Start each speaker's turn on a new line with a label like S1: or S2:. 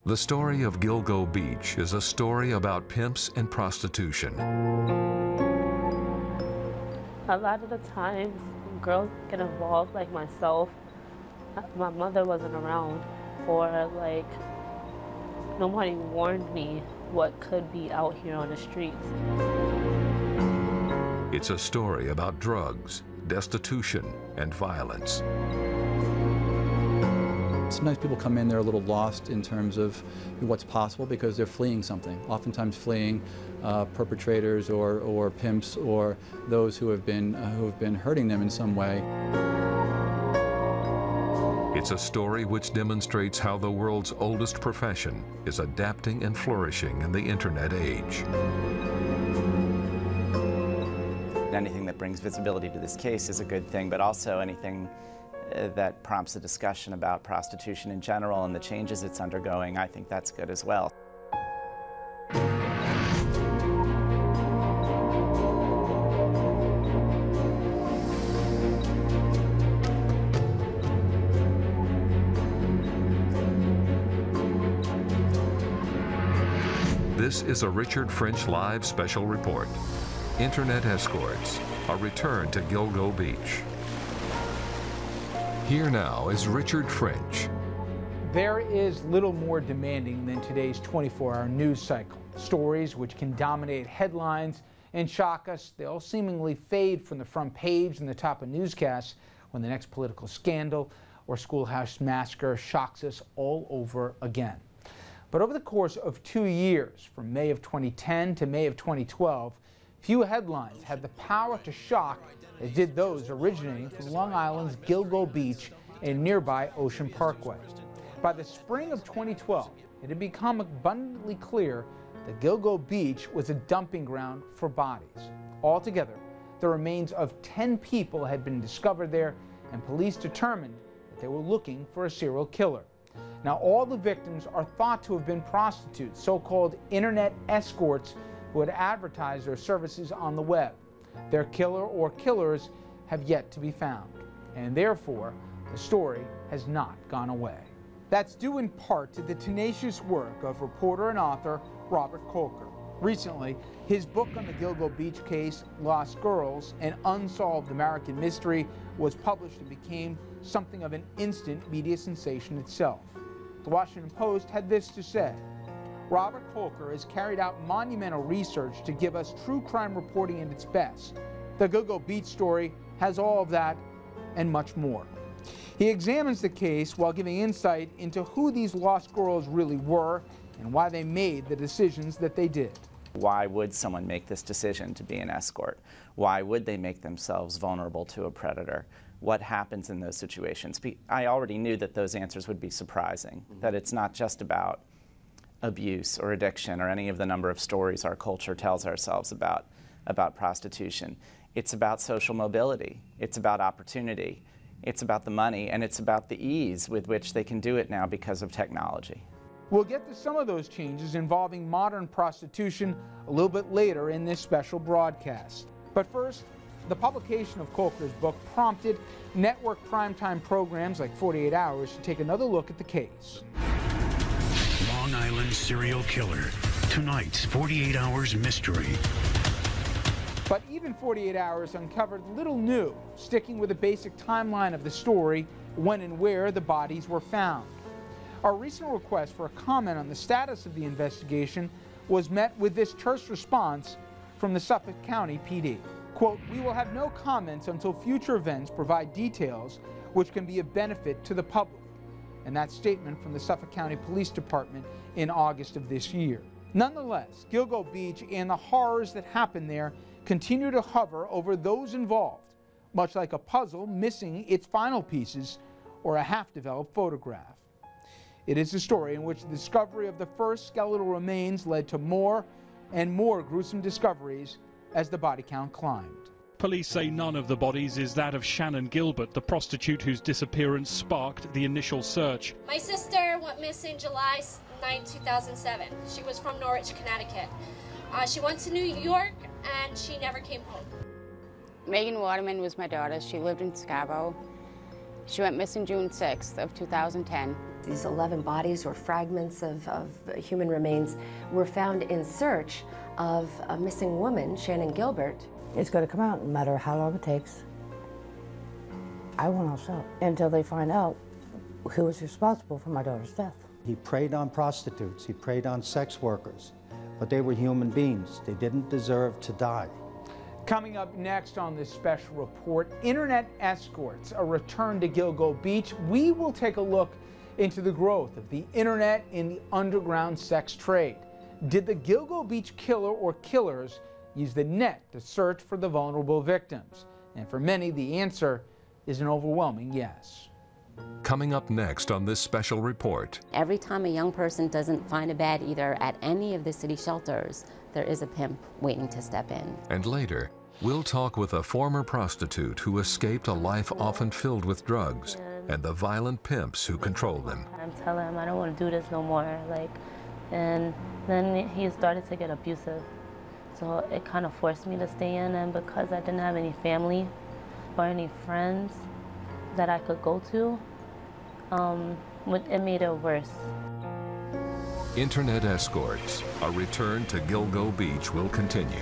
S1: The story of Gilgo Beach is a story about pimps and prostitution.
S2: A lot of the times, girls get involved, like myself. My mother wasn't around, or like nobody warned me what could be out here on the streets.
S1: It's a story about drugs, destitution, and violence.
S3: Sometimes people come in, they're a little lost in terms of what's possible because they're fleeing something, oftentimes fleeing perpetrators or pimps or those who have been hurting them in some way.
S1: It's a story which demonstrates how the world's oldest profession is adapting and flourishing in the internet age.
S4: Anything that brings visibility to this case is a good thing, but also anything that prompts a discussion about prostitution in general and the changes it's undergoing, I think that's good as well.
S1: This is a Richard French Live special report. Internet Escorts, a return to Gilgo Beach. Here now is Richard French.
S5: There is little more demanding than today's 24-hour news cycle. Stories which can dominate headlines and shock us, they'll seemingly fade from the front page and the top of newscasts when the next political scandal or schoolhouse massacre shocks us all over again. But over the course of 2 years, from May of 2010 to May of 2012, few headlines had the power to shock as did those originating from Long Island's Gilgo Beach and nearby Ocean Parkway. By the spring of 2012, it had become abundantly clear that Gilgo Beach was a dumping ground for bodies. Altogether, the remains of 10 people had been discovered there, and police determined that they were looking for a serial killer. Now, all the victims are thought to have been prostitutes, so-called internet escorts, who had advertised their services on the web. Their killer or killers have yet to be found, and therefore the story has not gone away. That's due in part to the tenacious work of reporter and author Robert Kolker. Recently, his book on the Gilgo Beach case, Lost Girls, an Unsolved American Mystery, was published and became something of an instant media sensation itself. The Washington Post had this to say: Robert Kolker has carried out monumental research to give us true crime reporting at its best. The Gilgo Beach story has all of that and much more. He examines the case while giving insight into who these lost girls really were and why they made the decisions that they did.
S4: Why would someone make this decision to be an escort? Why would they make themselves vulnerable to a predator? What happens in those situations? I already knew that those answers would be surprising, that it's not just about abuse or addiction or any of the number of stories our culture tells ourselves about prostitution. It's about social mobility. It's about opportunity. It's about the money, and it's about the ease with which they can do it now because of technology.
S5: We'll get to some of those changes involving modern prostitution a little bit later in this special broadcast. But first, the publication of Kolker's book prompted network primetime programs like 48 Hours to take another look at the case.
S6: Long Island serial killer. Tonight's 48 Hours mystery.
S5: But even 48 Hours uncovered little new, sticking with the basic timeline of the story, when and where the bodies were found. Our recent request for a comment on the status of the investigation was met with this terse response from the Suffolk County PD. Quote, "We will have no comments until future events provide details which can be of benefit to the public." And that statement from the Suffolk County Police Department in August of this year. Nonetheless, Gilgo Beach and the horrors that happened there continue to hover over those involved, much like a puzzle missing its final pieces or a half-developed photograph. It is a story in which the discovery of the first skeletal remains led to more and more gruesome discoveries as the body count climbed.
S7: Police say none of the bodies is that of Shannon Gilbert, the prostitute whose disappearance sparked the initial search.
S8: My sister went missing July 9, 2007. She was from Norwich, Connecticut. She went to New York and she never came home.
S9: Megan Waterman was my daughter. She lived in Scarborough. She went missing June 6th of 2010.
S10: These 11 bodies or fragments of human remains were found in search of a missing woman, Shannon Gilbert.
S11: It's going to come out no matter how long it takes. I will not stop until they find out who was responsible for my daughter's death.
S12: He preyed on prostitutes, he preyed on sex workers, but they were human beings. They didn't deserve to die.
S5: Coming up next on this special report, Internet Escorts, a return to Gilgo Beach. We will take a look into the growth of the Internet in the underground sex trade. Did the Gilgo Beach killer or killers use the net to search for the vulnerable victims? And for many, the answer is an overwhelming yes.
S1: Coming up next on this special report.
S13: Every time a young person doesn't find a bed either at any of the city shelters, there is a pimp waiting to step in.
S1: And later, we'll talk with a former prostitute who escaped a life often filled with drugs and the violent pimps who control them.
S2: I'm telling him I don't want to do this no more, and then he started to get abusive. So it kind of forced me to stay in, and because I didn't have any family or any friends that I could go to, it made it worse.
S1: Internet Escorts, a return to Gilgo Beach will continue.